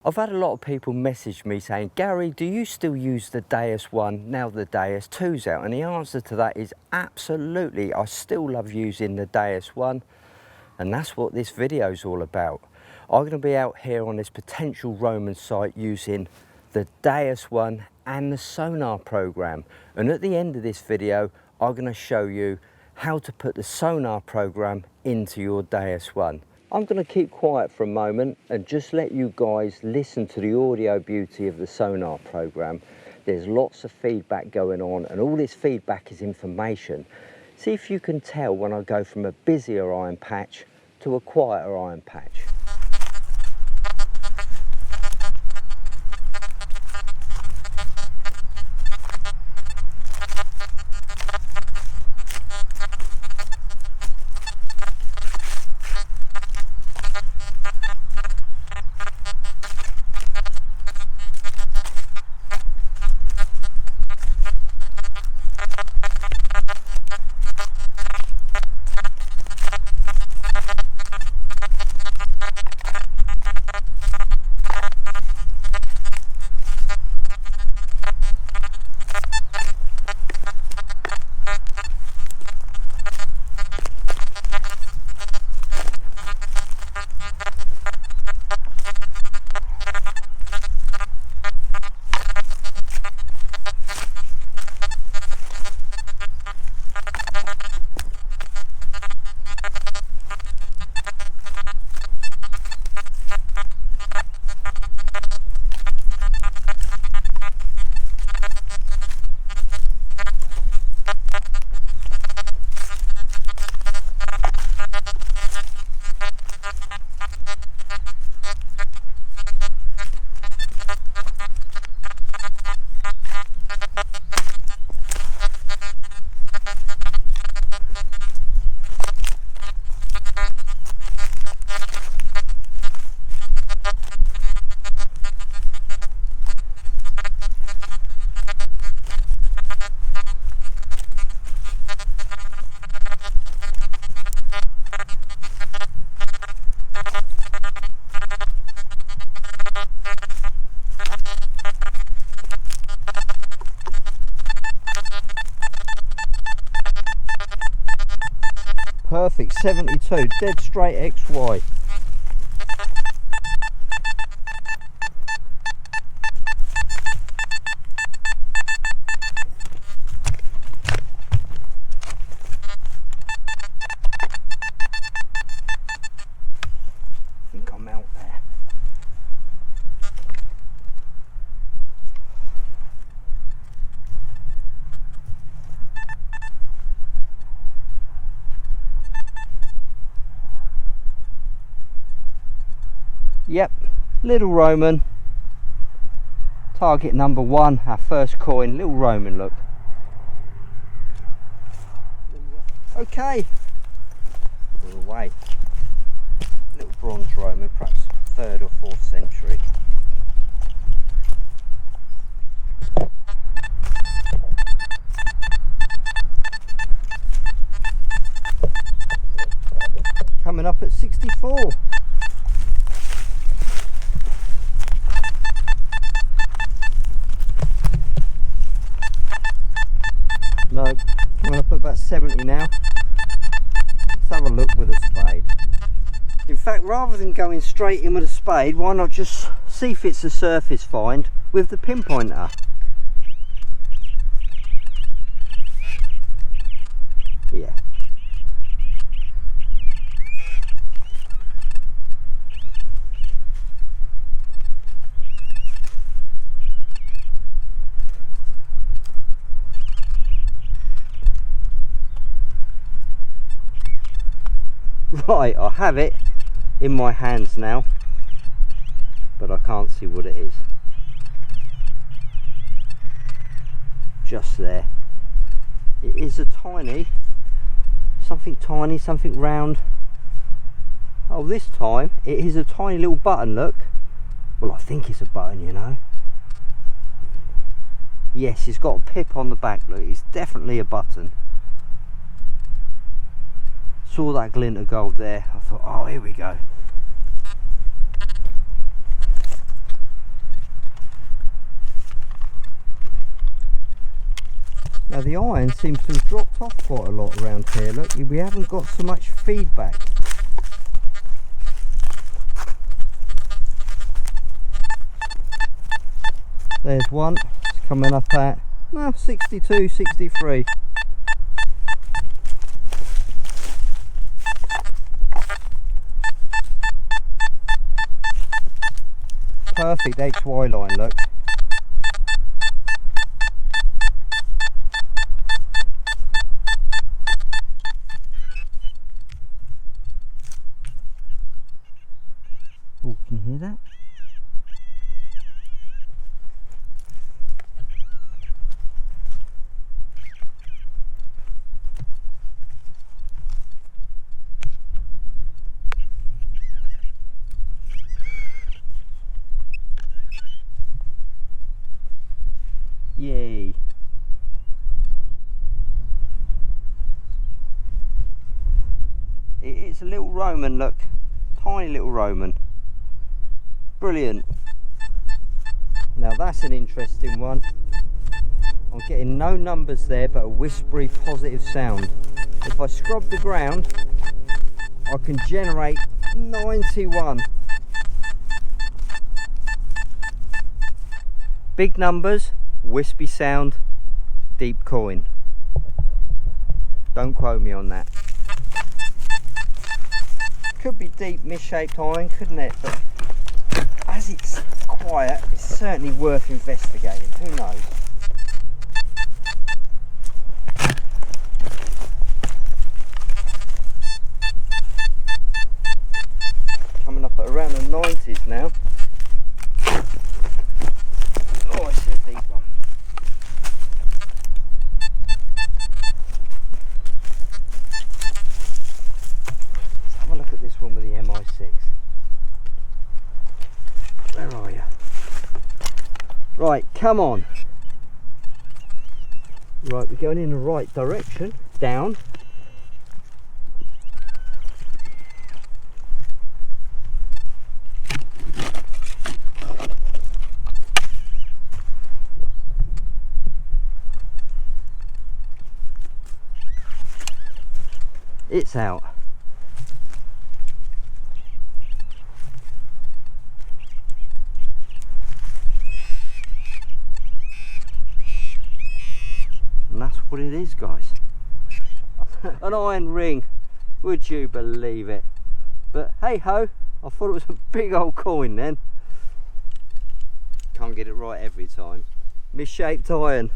I've had a lot of people message me saying, Gary, do you still use the Deus 1 now the Deus 2's out? And the answer to that is absolutely. I still love using the Deus 1, and that's what this video is all about. I'm going to be out here on this potential Roman site using the Deus 1 and the sonar program. And at the end of this video, I'm going to show you how to put the sonar program into your Deus 1. I'm going to keep quiet for a moment and just let you guys listen to the audio beauty of the sonar program. There's lots of feedback going on, and all this feedback is information. See if you can tell when I go from a busier iron patch to a quieter iron patch. Perfect, 72, dead straight XY. I think I'm out there. Yep, Little Roman, target number 1, our first coin, Little Roman, look. Okay, all the way. Little bronze Roman, perhaps 3rd or 4th century. Coming up at 64. No, coming up at about 70 now. Let's have a look with a spade. In fact, rather than going straight in with a spade, why not just see if it's a surface find with the pinpointer? Yeah. Right, I have it in my hands now, but I can't see what it is. Just there. It is a tiny, something round. Oh, this time it is a tiny little button, look. Well, I think it's a button, you know. Yes, it's got a pip on the back, look, it's definitely a button. Saw that glint of gold there, I thought, oh, here we go. Now the iron seems to have dropped off quite a lot around here. Look, we haven't got so much feedback. There's one, it's coming up at 62, 63. Perfect XY line, look. Oh, can you hear that? Yay. It's a little Roman, look. Tiny little Roman. Brilliant. Now that's an interesting one. I'm getting no numbers there, but a whispery positive sound. If I scrub the ground, I can generate 91. Big numbers, wispy sound, deep coin. Don't quote me on that. Could be deep misshaped iron, couldn't it? But as it's quiet, it's certainly worth investigating. Who knows? Coming up at around the 90s now. Oh, it's a deep one. Let's have a look at this one with the MI6. Where are you? Right, come on. Right, we're going in the right direction. Down. It's out. And that's what it is, guys. An iron ring, would you believe it? But hey ho, I thought it was a big old coin then. Can't get it right every time. Misshaped iron.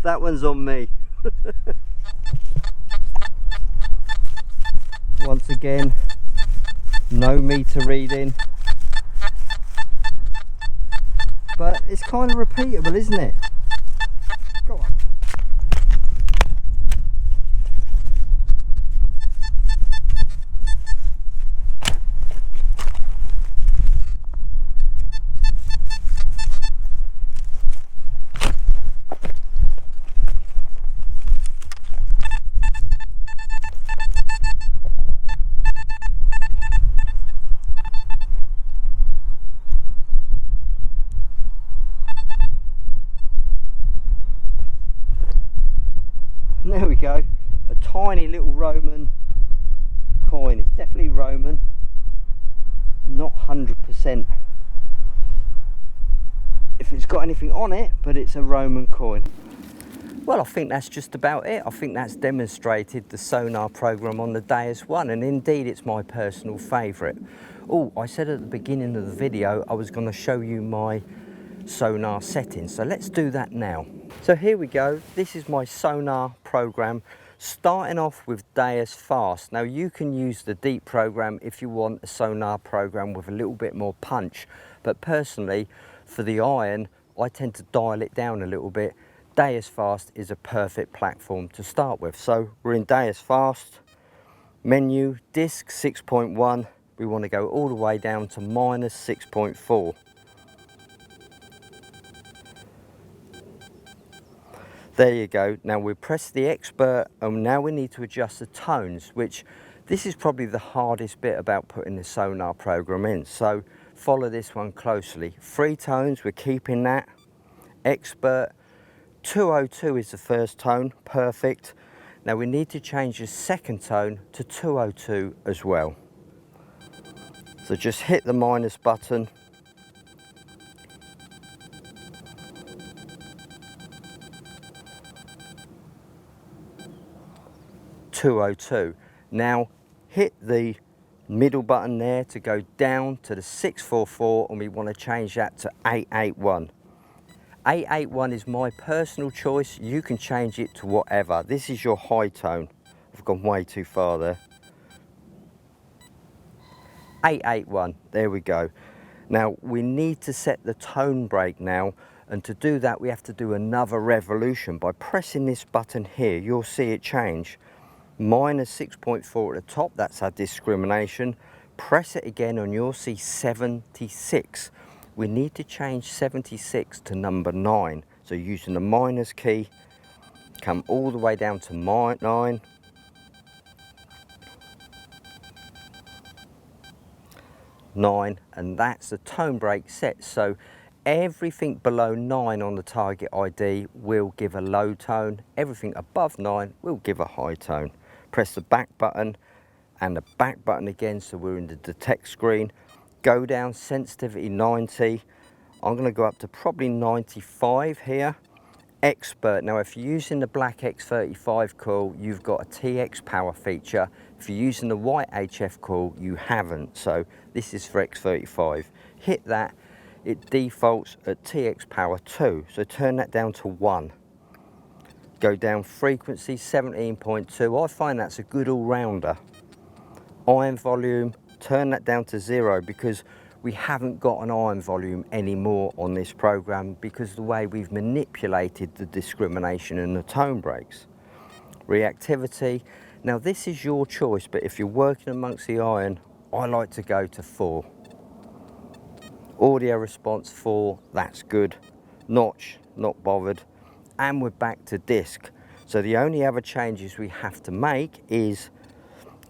That one's on me. Once again, no meter reading, but it's kind of repeatable, isn't it? Go on. There we go, a tiny little Roman coin. It's definitely Roman, not 100% if it's got anything on it, but it's a Roman coin. Well, I think that's just about it. I think that's demonstrated the sonar program on the Deus One, and indeed it's my personal favourite. Oh, I said at the beginning of the video I was going to show you my sonar settings, so let's do that now. So here we go, this is my sonar program, starting off with Deus Fast. Now you can use the deep program if you want a sonar program with a little bit more punch, but personally for the iron I tend to dial it down a little bit. Deus Fast is a perfect platform to start with. So we're in Deus Fast, menu, disc 6.1, we want to go all the way down to minus 6.4. There you go. Now we press the expert and now we need to adjust the tones, which this is probably the hardest bit about putting the sonar program in. So follow this one closely. 3 tones, we're keeping that. Expert, 202 is the first tone, perfect. Now we need to change the second tone to 202 as well. So just hit the minus button. .202. Now hit the middle button there to go down to the 644, and we want to change that to 881. 881 is my personal choice. You can change it to whatever. This is your high tone. I've gone way too far there. 881, there we go. Now we need to set the tone break now, and to do that we have to do another revolution. By pressing this button here, you'll see it change. Minus 6.4 at the top, that's our discrimination. Press it again and you'll see 76. We need to change 76 to number 9. So using the minus key, come all the way down to 9. And that's the tone break set. So everything below 9 on the target ID will give a low tone. Everything above 9 will give a high tone. Press the back button and the back button again, so we're in the detect screen. Go down, sensitivity 90. I'm going to go up to probably 95 here. Expert. Now if you're using the black X35 coil, you've got a TX power feature. If you're using the white HF coil, you haven't. So this is for X35. Hit that. It defaults at TX power 2. So turn that down to 1. Go down frequency 17.2. I find that's a good all-rounder. Iron volume, turn that down to 0 because we haven't got an iron volume anymore on this program because of the way we've manipulated the discrimination and the tone breaks. Reactivity, now this is your choice, but if you're working amongst the iron, I like to go to 4. Audio response 4, that's good. Notch, not bothered. And we're back to disc. So the only other changes we have to make is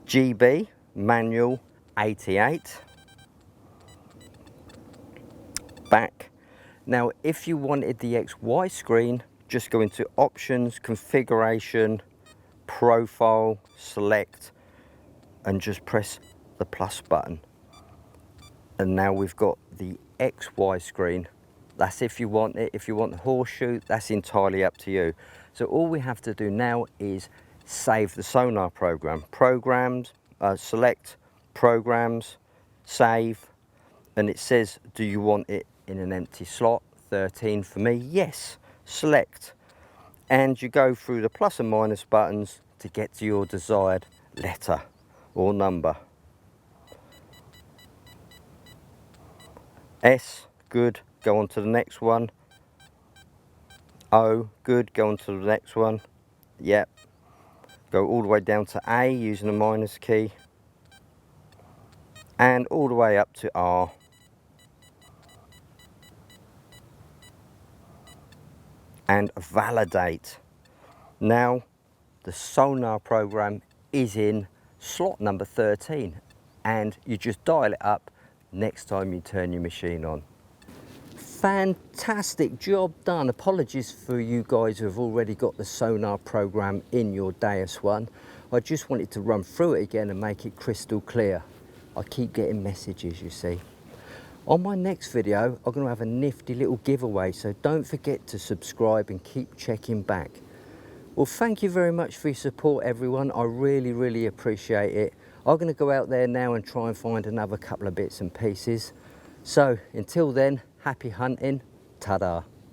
GB, manual 88. Back. Now if you wanted the XY screen, just go into options, configuration, profile, select, and just press the plus button. And now we've got the XY screen. That's if you want it. If you want the horseshoe, that's entirely up to you. So all we have to do now is save the Sonar program. Programs, select programs, save, and it says, do you want it in an empty slot? 13 for me, yes. Select, and you go through the plus and minus buttons to get to your desired letter or number. S, good. Go on to the next one. O, good, go on to the next one. Yep. Go all the way down to A using the minus key. And all the way up to R. And validate. Now the Sonar program is in slot number 13, and you just dial it up next time you turn your machine on. Fantastic job done. Apologies for you guys who have already got the Sonar program in your Deus One. I just wanted to run through it again and make it crystal clear. I keep getting messages, you see. On my next video, I'm going to have a nifty little giveaway, so don't forget to subscribe and keep checking back. Well, thank you very much for your support, everyone. I really appreciate it. I'm going to go out there now and try and find another couple of bits and pieces. So until then, happy hunting, ta-da.